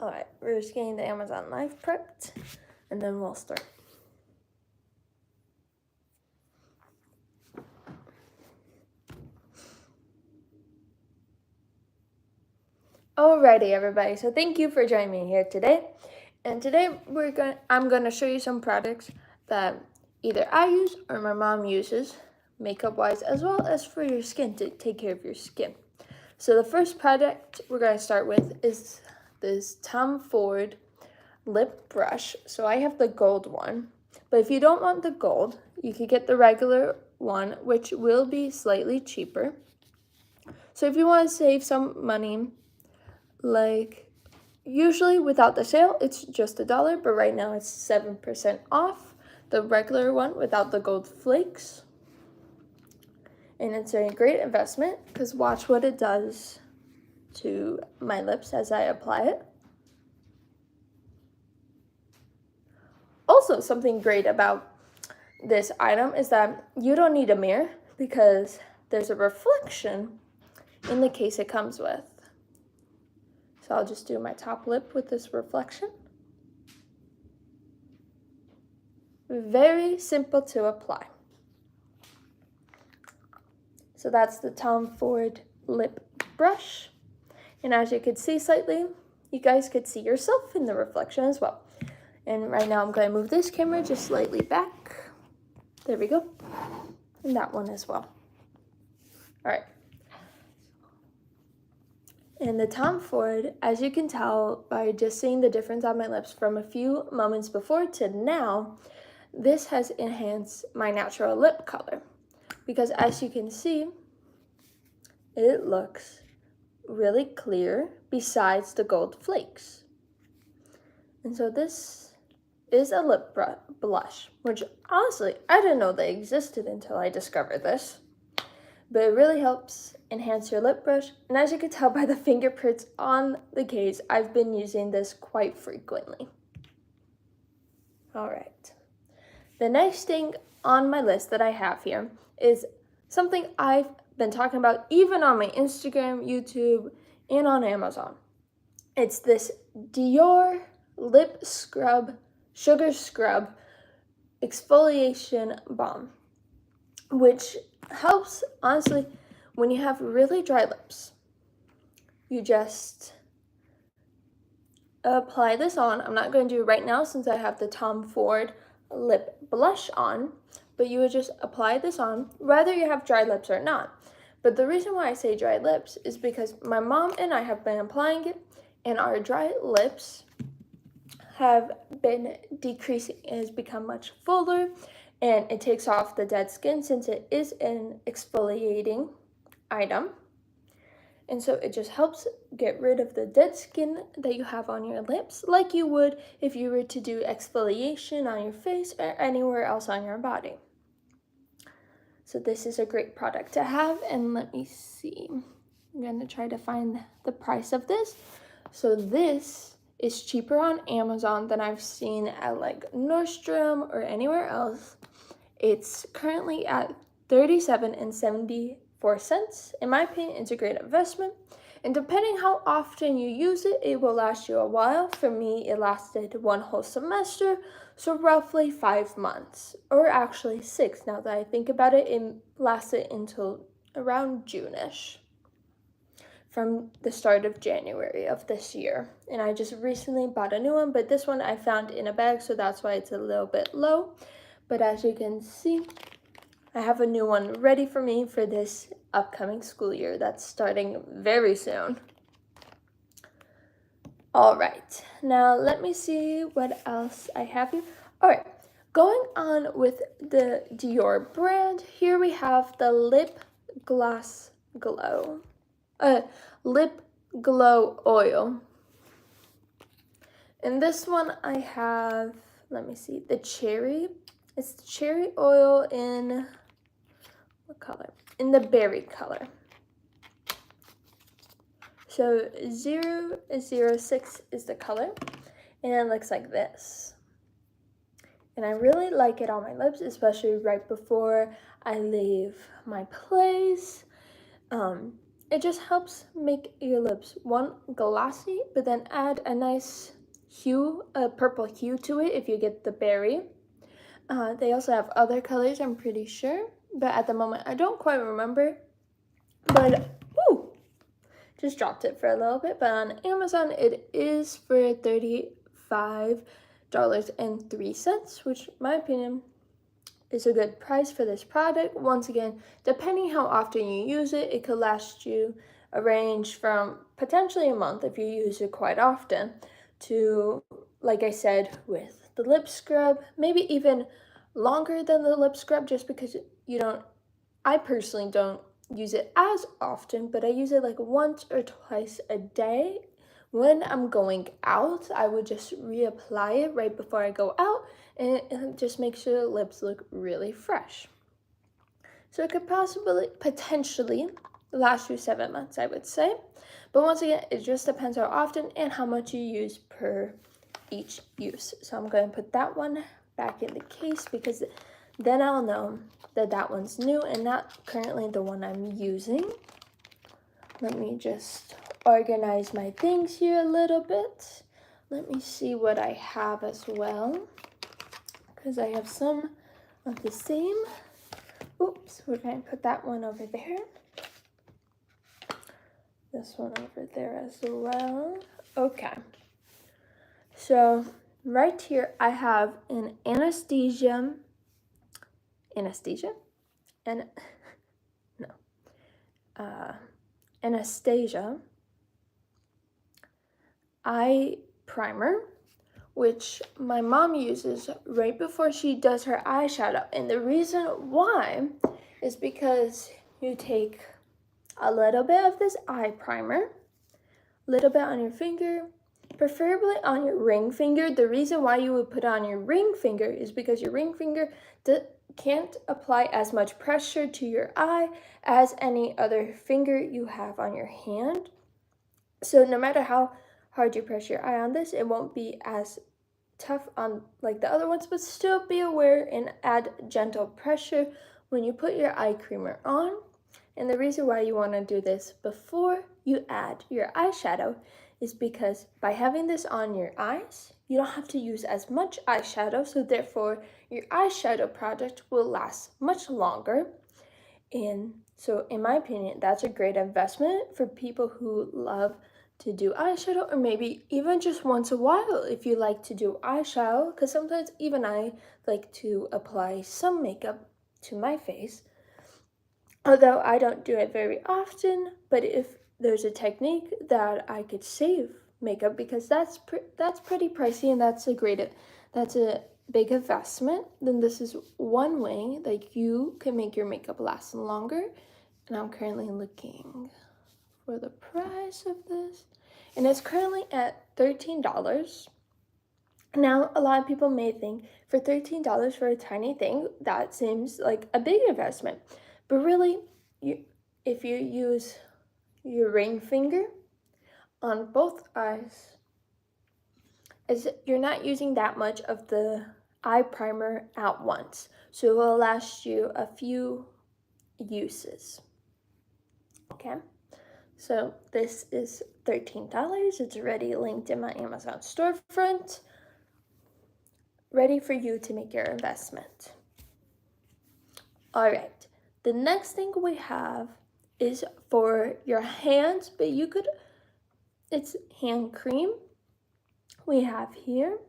Alright, we're just getting the Amazon Live prepped, and then we'll start. Alrighty, everybody, so thank you for joining me here today. And today I'm going to show you some products that either I use or my mom uses, makeup-wise, as well as for your skin, to take care of your skin. So the first product we're going to start with is this Tom Ford lip brush. So I have the gold one, but if you don't want the gold, you could get the regular one, which will be slightly cheaper. So if you want to save some money, like usually without the sale, it's just $1, but right now it's 7% off the regular one without the gold flakes. And it's a great investment because watch what it does to my lips as I apply it. Also, something great about this item is that you don't need a mirror because there's a reflection in the case it comes with. So I'll just do my top lip with this reflection. Very simple to apply. So that's the Tom Ford lip brush. And as you can see slightly, you guys could see yourself in the reflection as well. And right now I'm going to move this camera just slightly back. There we go. And that one as well. All right. And the Tom Ford, as you can tell by just seeing the difference on my lips from a few moments before to now, this has enhanced my natural lip color. Because as you can see, it looks really clear besides the gold flakes. And so this is a lip blush, which honestly, I didn't know they existed until I discovered this. But it really helps enhance your lip brush. And as you can tell by the fingerprints on the case, I've been using this quite frequently. All right. The next thing on my list that I have here is something I've been talking about even on my Instagram, YouTube, and on Amazon. It's this Dior Lip Scrub, Sugar Scrub Exfoliation Balm, which helps, honestly, when you have really dry lips. You just apply this on. I'm not going to do it right now since I have the Tom Ford lip blush on, but you would just apply this on, whether you have dry lips or not. But the reason why I say dry lips is because my mom and I have been applying it, and our dry lips have been decreasing. It has become much fuller, and it takes off the dead skin since it is an exfoliating item. And so it just helps get rid of the dead skin that you have on your lips, like you would if you were to do exfoliation on your face or anywhere else on your body. So this is a great product to have, and let me see. I'm going to try to find the price of this. So this is cheaper on Amazon than I've seen at like Nordstrom or anywhere else. It's currently at $37.74. In my opinion, it's a great investment. And depending how often you use it, it will last you a while. For me, it lasted one whole semester, so roughly 5 months, or actually 6. Now that I think about it, it lasted until around June-ish, from the start of January of this year. And I just recently bought a new one, but this one I found in a bag, so that's why it's a little bit low. But as you can see, I have a new one ready for me for this upcoming school year that's starting very soon. All right, now let me see what else I have here. All right, going on with the Dior brand, here we have the Lip Glow Oil. And this one I have, let me see, the cherry. It's the cherry oil in, what color? In the berry color. So 006 is the color, and it looks like this. And I really like it on my lips, especially right before I leave my place. it just helps make your lips, one, glossy, but then add a nice hue, a purple hue to it if you get the berry. They also have other colors, I'm pretty sure, but at the moment I don't quite remember. But, woo, just dropped it for a little bit. But on Amazon, it is for $35.03, which, in my opinion, is a good price for this product. Once again, depending how often you use it, it could last you a range from potentially a month if you use it quite often to, like I said, with the lip scrub, maybe even longer than the lip scrub, just because I personally don't use it as often, but I use it like once or twice a day. When I'm going out, I would just reapply it right before I go out, and it just makes your lips look really fresh. So it could potentially last you 7 months, I would say. But once again, it just depends how often and how much you use per each use. So I'm going to put that one back in the case because then I'll know that that one's new and not currently the one I'm using. Let me just organize my things here a little bit. Let me see what I have as well, because I have some of the same. Oops, we're going to put that one over there. This one over there as well. Okay. So right here I have an Anastasia eye primer, which my mom uses right before she does her eyeshadow. And the reason why is because you take a little bit of this eye primer, a little bit on your finger, preferably on your ring finger. The reason why you would put it on your ring finger is because your ring finger can't apply as much pressure to your eye as any other finger you have on your hand. So no matter how hard you press your eye on this, it won't be as tough on like the other ones, but still be aware and add gentle pressure when you put your eye creamer on. And the reason why you want to do this before you add your eyeshadow is because by having this on your eyes, you don't have to use as much eyeshadow, so therefore your eyeshadow product will last much longer. And so in my opinion, that's a great investment for people who love to do eyeshadow, or maybe even just once a while if you like to do eyeshadow, because sometimes even I like to apply some makeup to my face, although I don't do it very often. But if there's a technique that I could save makeup, because that's pretty pricey and that's a big investment, then this is one way that you can make your makeup last longer. And I'm currently looking for the price of this, and it's currently at $13. Now, a lot of people may think for $13 for a tiny thing, that seems like a big investment. But really, if you use your ring finger on both eyes, you're not using that much of the eye primer at once. So it will last you a few uses. Okay, so this is $13. It's already linked in my Amazon storefront, ready for you to make your investment. All right, the next thing we have is for your hands, but it's hand cream we have here.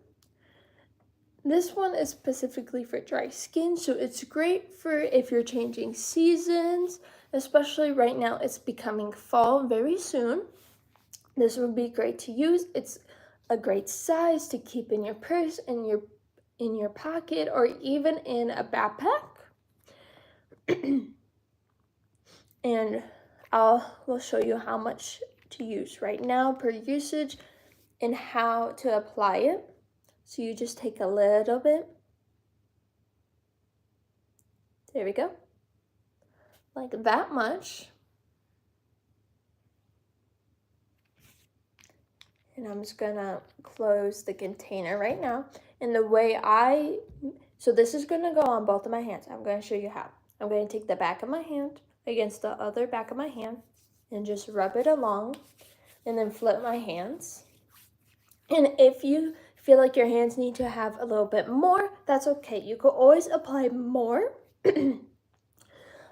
This one is specifically for dry skin, so it's great for if you're changing seasons, especially right now it's becoming fall very soon. This would be great to use. It's a great size to keep in your purse, in your pocket, or even in a backpack. And we'll show you how much to use right now per usage and how to apply it. So you just take a little bit. There we go. Like that much. And I'm just gonna close the container right now. And the way so this is gonna go on both of my hands. I'm gonna show you how. I'm gonna take the back of my hand against the other back of my hand and just rub it along and then flip my hands. And if you feel like your hands need to have a little bit more, that's okay. You could always apply more,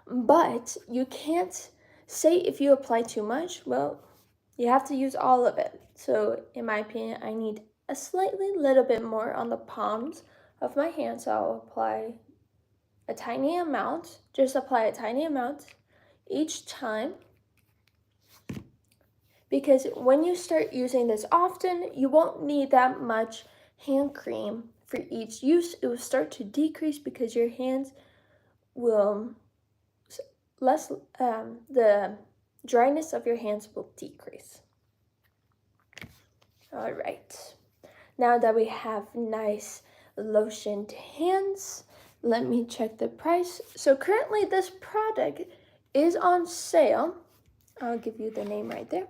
but you can't say if you apply too much, well, you have to use all of it. So in my opinion, I need a slightly little bit more on the palms of my hands. So I'll apply a tiny amount, just apply a tiny amount each time. Because when you start using this often, you won't need that much hand cream for each use. It will start to decrease because your hands will the dryness of your hands will decrease. All right, now that we have nice lotioned hands, let me check the price. So currently this product is on sale. I'll give you the name right there.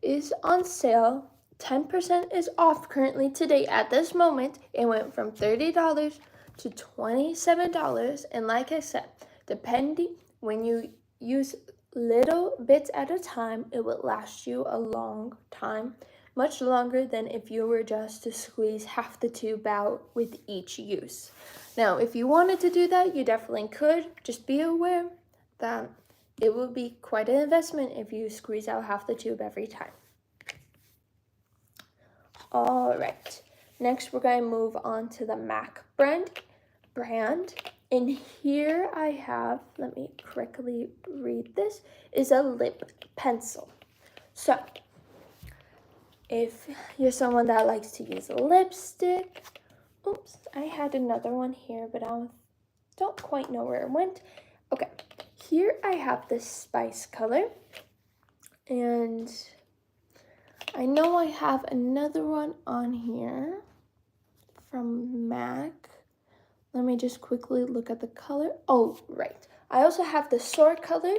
Is on sale. 10% is off currently today at this moment. It went from $30 to $27. And like I said, depending when you use little bits at a time, it will last you a long time, much longer than if you were just to squeeze half the tube out with each use. Now, if you wanted to do that, you definitely could. Just be aware that it will be quite an investment if you squeeze out half the tube every time. All right, next we're going to move on to the MAC brand. And here I have, let me correctly read this, is a lip pencil. So if you're someone that likes to use lipstick, oops, I had another one here, but I don't quite know where it went. Okay, here I have this spice color, and I know I have another one on here from MAC. Let me just quickly look at the color. Oh, right. I also have the Soar color.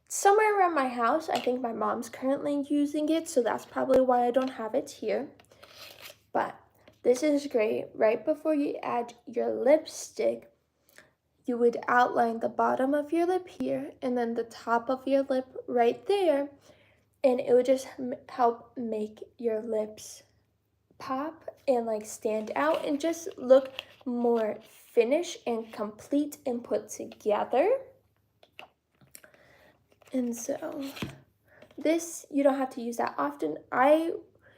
It's somewhere around my house. I think my mom's currently using it, so that's probably why I don't have it here. But this is great. Right before you add your lipstick, you would outline the bottom of your lip here and then the top of your lip right there. And it would just help make your lips pop and like stand out and just look more finished and complete and put together. And so this, you don't have to use that often.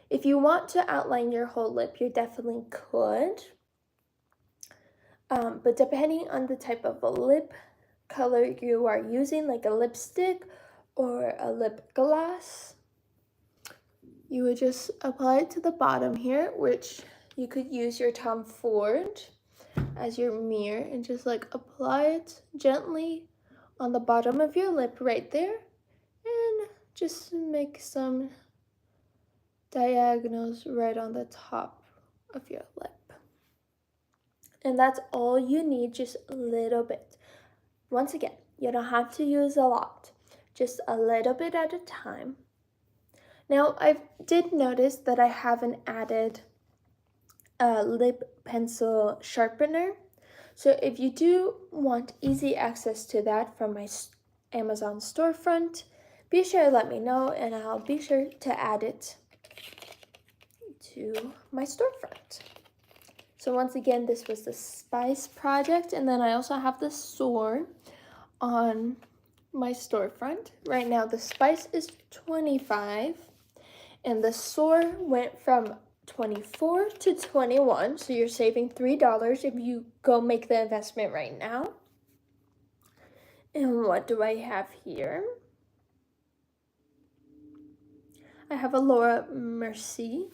If you want to outline your whole lip, you definitely could. But depending on the type of lip color you are using, like a lipstick or a lip gloss, you would just apply it to the bottom here, which you could use your Tom Ford as your mirror and just like apply it gently on the bottom of your lip right there, and just make some diagonals right on the top of your lip. And that's all you need, just a little bit. Once again, you don't have to use a lot, just a little bit at a time. Now, I did notice that I haven't added a lip pencil sharpener. So if you do want easy access to that from my Amazon storefront, be sure to let me know and I'll be sure to add it to my storefront. So once again, this was the Spice project, and then I also have the Soar on my storefront. Right now the Spice is $25 and the Soar went from $24 to $21, so you're saving $3 if you go make the investment right now. And what do I have here? I have a Laura Mercier.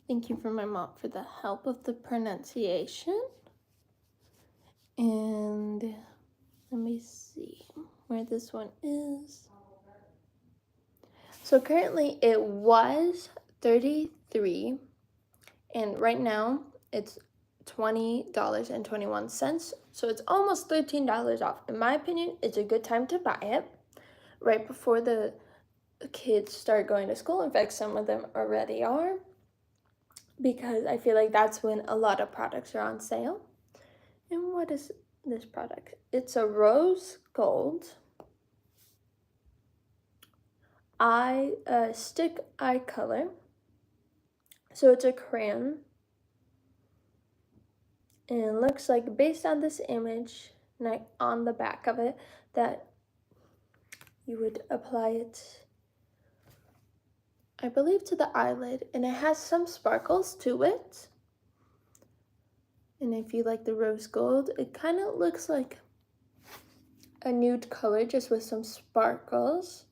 Thank you for my mom for the help of the pronunciation. And let me see where this one is. So currently it was $33, and right now it's $20.21. So it's almost $13 off. In my opinion, it's a good time to buy it right before the kids start going to school. In fact, some of them already are, because I feel like that's when a lot of products are on sale. And what is this product. It's a rose gold stick eye color. So it's a crayon. And it looks like, based on this image, like on the back of it, that you would apply it, I believe, to the eyelid. And it has some sparkles to it. And if you like the rose gold, it kind of looks like a nude color just with some sparkles.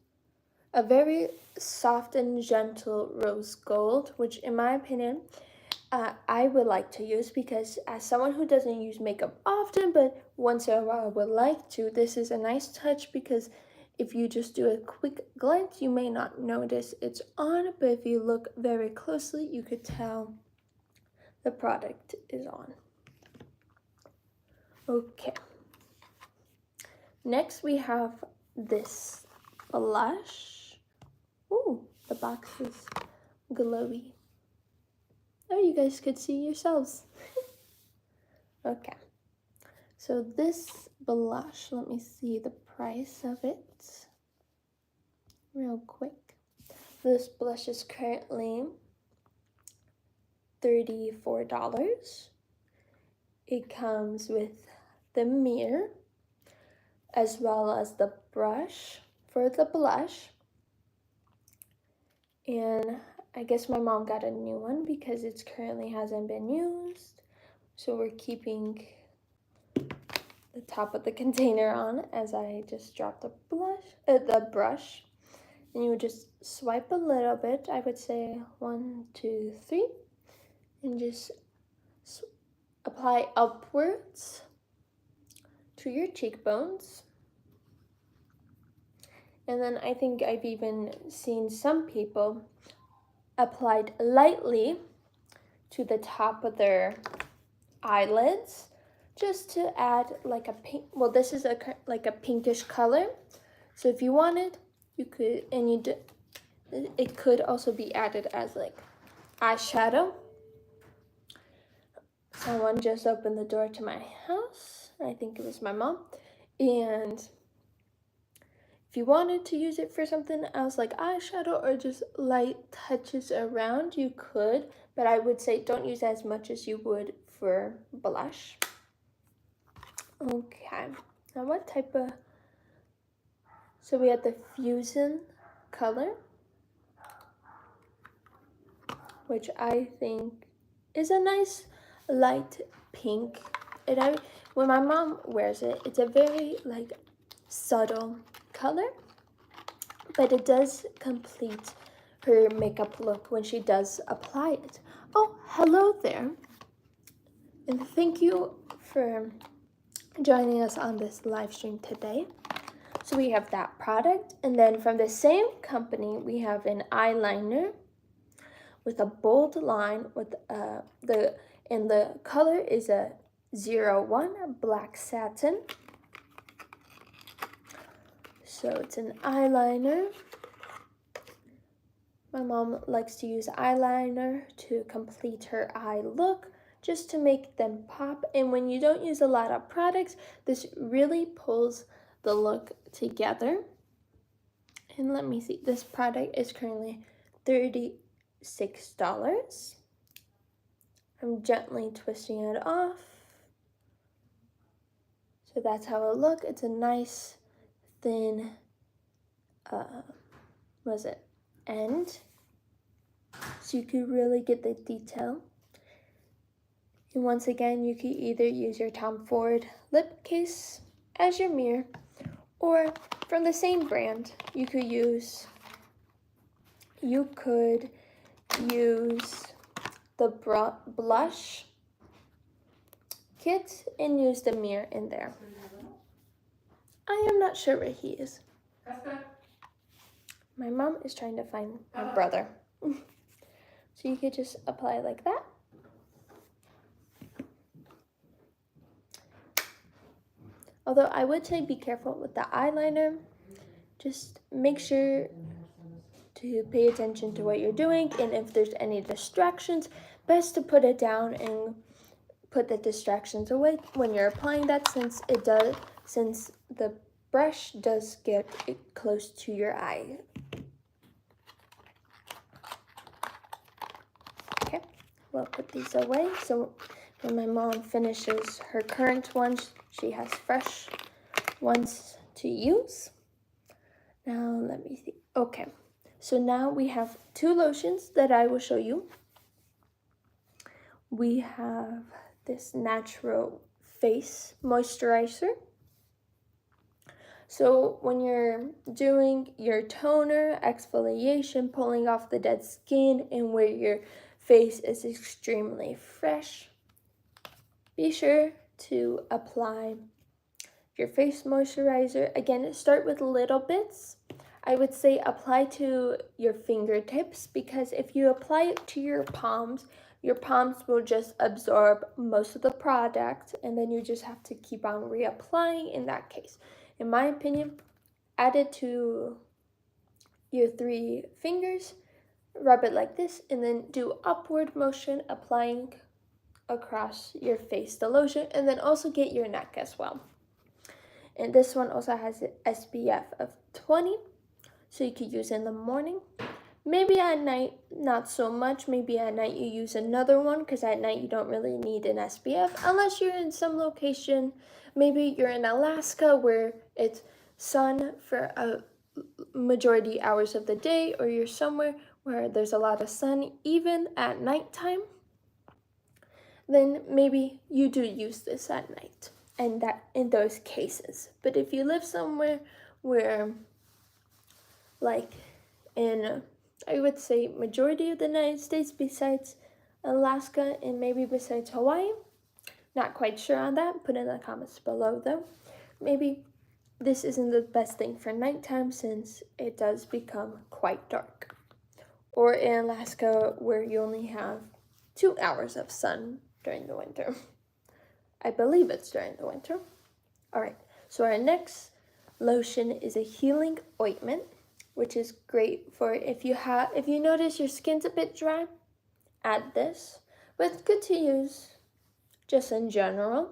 A very soft and gentle rose gold, which in my opinion, I would like to use, because as someone who doesn't use makeup often, but once in a while I would like to, this is a nice touch, because if you just do a quick glance, you may not notice it's on, but if you look very closely, you could tell the product is on. Okay. Next we have this blush. Ooh, the box is glowy. Oh, you guys could see yourselves. Okay. So this blush, let me see the price of it real quick. This blush is currently $34. It comes with the mirror as well as the brush for the blush. And I guess my mom got a new one because it currently hasn't been used. So we're keeping the top of the container on as I just dropped the brush. And you would just swipe a little bit, I would say 1, 2, 3, and just apply upwards to your cheekbones. And then I think I've even seen some people applied lightly to the top of their eyelids, just to add like a pink, well, this is like a pinkish color. So if you wanted, you could, and it could also be added as like eyeshadow. Someone just opened the door to my house. I think it was my mom. And if you wanted to use it for something else like eyeshadow or just light touches around, you could, but I would say don't use as much as you would for blush. Okay, now what type of, so we have the Fusion color, which I think is a nice light pink. When my mom wears it, it's a very like subtle color, but it does complete her makeup look when she does apply it. Oh, hello there, and thank you for joining us on this live stream today. So we have that product, and then from the same company we have an eyeliner with a bold line with the color is a 01 black satin. So it's an eyeliner. My mom likes to use eyeliner to complete her eye look, just to make them pop. And when you don't use a lot of products, this really pulls the look together. And let me see, this product is currently $36. I'm gently twisting it off. So that's how it looks. It's a nice thin, end. So you can really get the detail. And once again, you could either use your Tom Ford lip case as your mirror, or from the same brand, you could use the blush kit and use the mirror in there. I am not sure where he is. My mom is trying to find my brother. So you could just apply like that. Although I would say be careful with the eyeliner. Just make sure to pay attention to what you're doing, and if there's any distractions, best to put it down and put the distractions away when you're applying that, since the brush does get close to your eye. Okay, we'll put these away so when my mom finishes her current ones, she has fresh ones to use. Now let me see. Okay, so now we have 2 lotions that I will show you. We have this natural face moisturizer. So when you're doing your toner, exfoliation, pulling off the dead skin, and where your face is extremely fresh, be sure to apply your face moisturizer. Again, start with little bits. I would say apply to your fingertips, because if you apply it to your palms will just absorb most of the product, and then you just have to keep on reapplying in that case. In my opinion, add it to your 3 fingers, rub it like this, and then do upward motion, applying across your face the lotion, and then also get your neck as well. And this one also has an SPF of 20, so you could use in the morning. Maybe at night, not so much. Maybe at night you use another one, because at night you don't really need an SPF unless you're in some location. Maybe you're in Alaska where it's sun for a majority hours of the day, or you're somewhere where there's a lot of sun even at nighttime. Then maybe you do use this at night, and that in those cases. But if you live somewhere where, like in, I would say majority of the United States besides Alaska and maybe besides Hawaii, not quite sure on that, put in the comments below though. Maybe this isn't the best thing for nighttime, since it does become quite dark. Or in Alaska where you only have 2 hours of sun during the winter. I believe it's during the winter. All right, so our next lotion is a healing ointment, which is great for if you notice your skin's a bit dry, add this. But it's good to use just in general.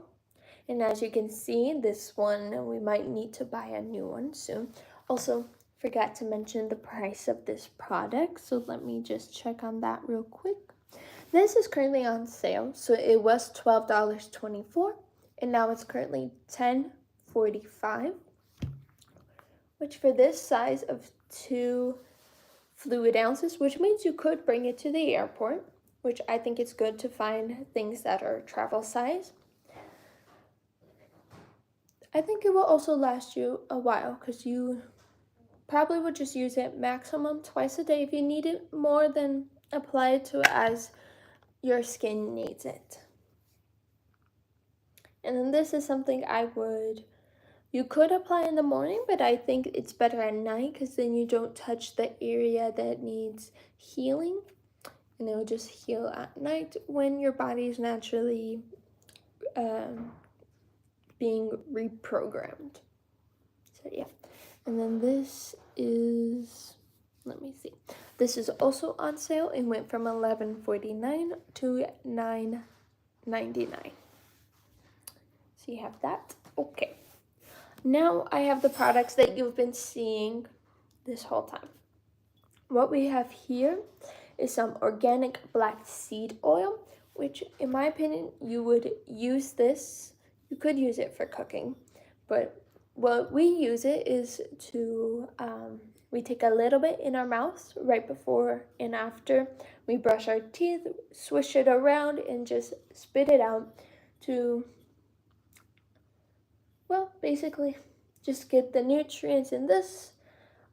And as you can see, this one, we might need to buy a new one soon. Also, forgot to mention the price of this product, so let me just check on that real quick. This is currently on sale, so it was $12.24, and now it's currently $10.45, which for this size of 2 fluid ounces, which means you could bring it to the airport, which I think it's good to find things that are travel size. I think it will also last you a while, because you probably would just use it maximum twice a day. If you need it more, then apply it to as your skin needs it. And then this is something you could apply in the morning, but I think it's better at night, because then you don't touch the area that needs healing, and it will just heal at night when your body is naturally being reprogrammed. So yeah, and then this is, let me see, this is also on sale. It went from $11.49 to $9.99. So you have that. Okay, now I have the products that you've been seeing this whole time. What we have here is some organic black seed oil, which in my opinion, you would use this. You could use it for cooking, but what we use it is to, we take a little bit in our mouth right before and after we brush our teeth, swish it around, and just spit it out to, well, basically just get the nutrients in this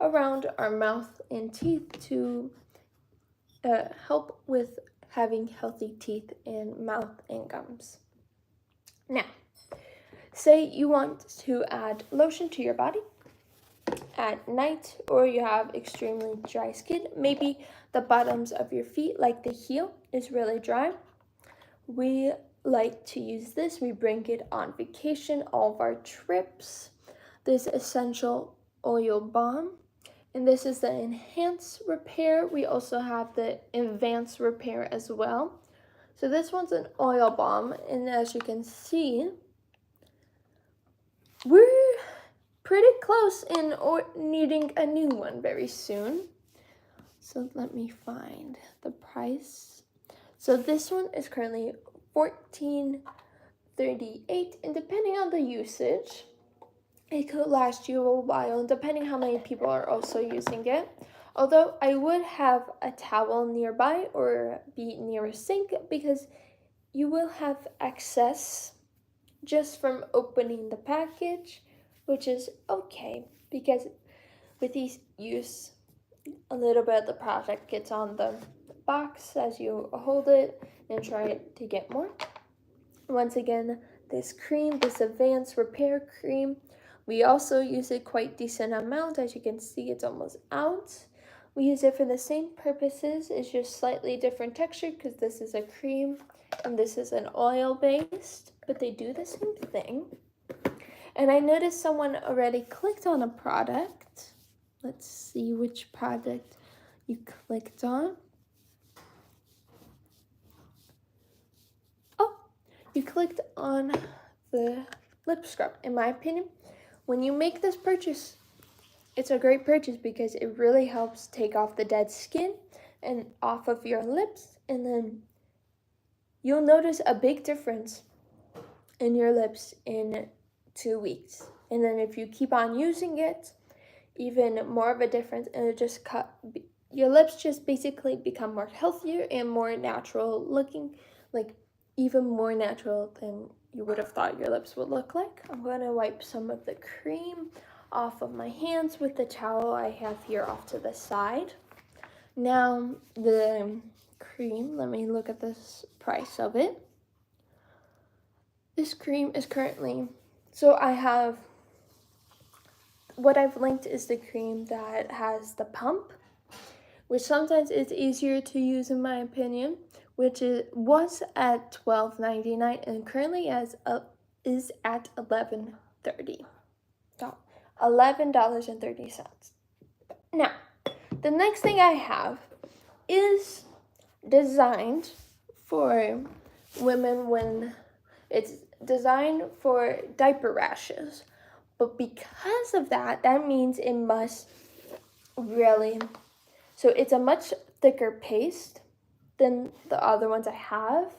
around our mouth and teeth to help with having healthy teeth and mouth and gums. Now, say you want to add lotion to your body at night, or you have extremely dry skin. Maybe the bottoms of your feet, like the heel, is really dry. We like to use this. We bring it on vacation, all of our trips. This essential oil balm, and this is the enhanced repair. We also have the advanced repair as well. So this one's an oil balm, and as you can see, we're pretty close in needing a new one very soon. So let me find the price. So this one is currently $14.38, and depending on the usage, it could last you a while, depending how many people are also using it. Although I would have a towel nearby or be near a sink, because you will have excess just from opening the package, which is okay, because with each use, a little bit of the product gets on the box as you hold it and try to get more. Once again, this cream, this advanced repair cream, we also use it quite decent amount. As you can see, it's almost out. We use it for the same purposes. It's just slightly different texture because this is a cream and this is an oil based, but they do the same thing. And I noticed someone already clicked on a product. Let's see which product you clicked on. Oh, you clicked on the lip scrub. In my opinion, when you make this purchase, it's a great purchase because it really helps take off the dead skin and off of your lips, and then you'll notice a big difference in your lips in 2 weeks. And then if you keep on using it, even more of a difference, and it just your lips just basically become more healthier and more natural looking, like even more natural than you would have thought your lips would look like. I'm going to wipe some of the cream off of my hands with the towel I have here off to the side. Now the cream, let me look at this price of it. This cream is currently, so I have, what I've linked is the cream that has the pump, which sometimes is easier to use in my opinion, which was at $12.99 and currently is at $11.30. $11.30. Now, the next thing I have is designed for women when it's designed for diaper rashes. But because of that, that means it must really, so it's a much thicker paste than the other ones I have.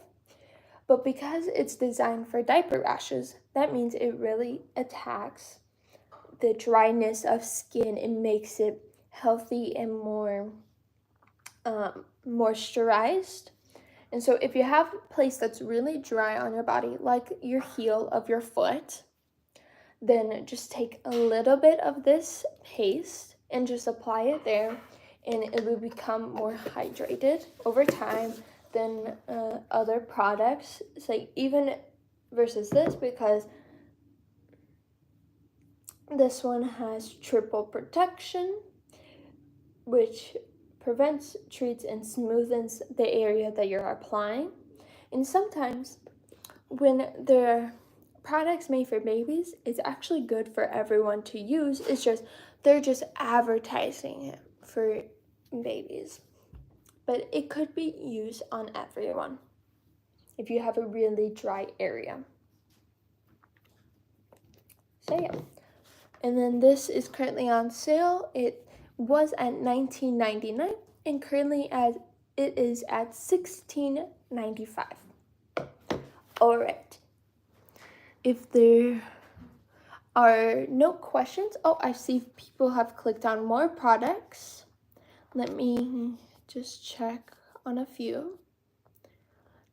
But because it's designed for diaper rashes, that means it really attacks the dryness of skin and makes it healthy and more moisturized. And so if you have a place that's really dry on your body, like your heel of your foot, then just take a little bit of this paste and just apply it there, and it will become more hydrated over time than other products. So even versus this, because this one has triple protection, which prevents, treats, and smoothens the area that you're applying. And sometimes when they're products made for babies, it's actually good for everyone to use. It's just they're just advertising it for babies, but it could be used on everyone if you have a really dry area. So yeah, and then this is currently on sale. It was at $19.99 and currently it is at $16.95. All right. If there are no questions, oh, I see people have clicked on more products. Let me just check on a few,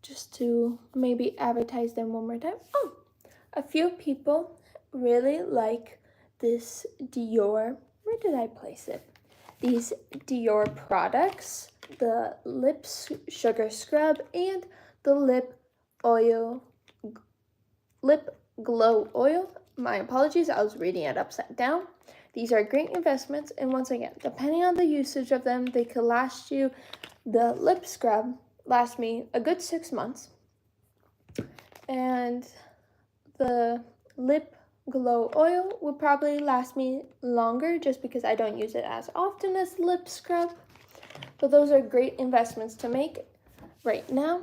just to maybe advertise them one more time. Oh, a few people really like this Dior. Where did I place it? These Dior products, the lip sugar scrub and the lip glow oil. My apologies, I was reading it upside down. These are great investments, and once again, depending on the usage of them, they could last you. The lip scrub lasts me a good 6 months, and the lip glow oil will probably last me longer just because I don't use it as often as lip scrub. But those are great investments to make right now.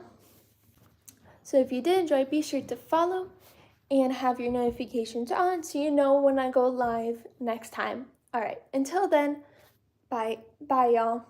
So if you did enjoy, be sure to follow and have your notifications on so you know when I go live next time. All right, until then, bye, y'all.